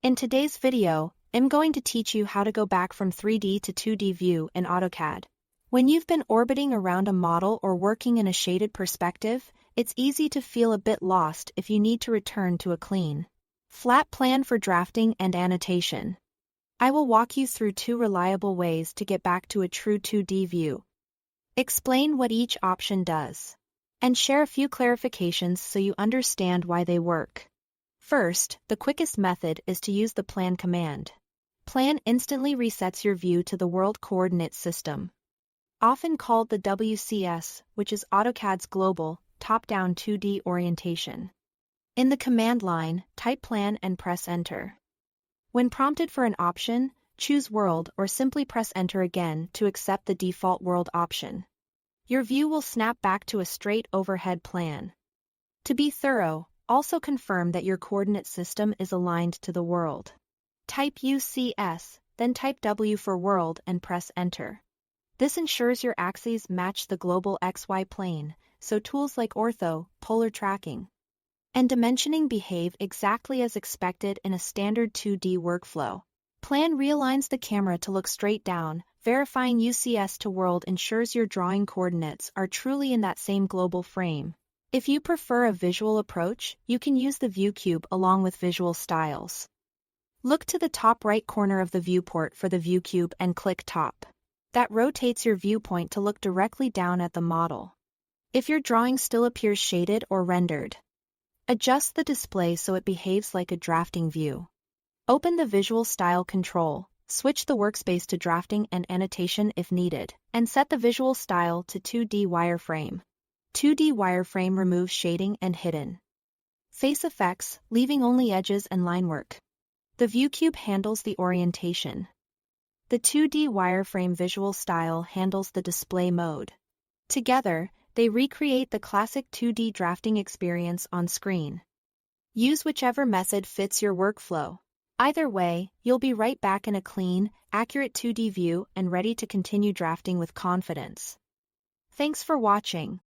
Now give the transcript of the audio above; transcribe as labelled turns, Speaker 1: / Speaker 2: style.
Speaker 1: In today's video, I'm going to teach you how to go back from 3D to 2D view in AutoCAD. When you've been orbiting around a model or working in a shaded perspective, it's easy to feel a bit lost if you need to return to a clean, flat plan for drafting and annotation. I will walk you through 2 reliable ways to get back to a true 2D view. Explain what each option does, and share a few clarifications so you understand why they work. First, the quickest method is to use the plan command. Plan instantly resets your view to the world coordinate system, often called the WCS, which is AutoCAD's global, top-down 2D orientation. In the command line, type plan and press enter. When prompted for an option, choose World or simply press Enter again to accept the default World option. Your view will snap back to a straight overhead plan. To be thorough, also confirm that your coordinate system is aligned to the world. Type UCS, then type W for World and press Enter. This ensures your axes match the global XY plane, so tools like ortho, polar tracking, and dimensioning behave exactly as expected in a standard 2D workflow. Plan realigns the camera to look straight down. Verifying UCS to world ensures your drawing coordinates are truly in that same global frame. If you prefer a visual approach, you can use the view cube along with visual styles. Look to the top right corner of the viewport for the view cube and click Top. That rotates your viewpoint to look directly down at the model. If your drawing still appears shaded or rendered, adjust the display so it behaves like a drafting view. Open the Visual Style control, switch the workspace to drafting and annotation if needed, and set the visual style to 2D wireframe. 2D wireframe removes shading and hidden face effects, leaving only edges and line work. The view cube handles the orientation. The 2D wireframe visual style handles the display mode. Together, they recreate the classic 2D drafting experience on screen. Use whichever method fits your workflow. Either way, you'll be right back in a clean, accurate 2D view and ready to continue drafting with confidence. Thanks for watching.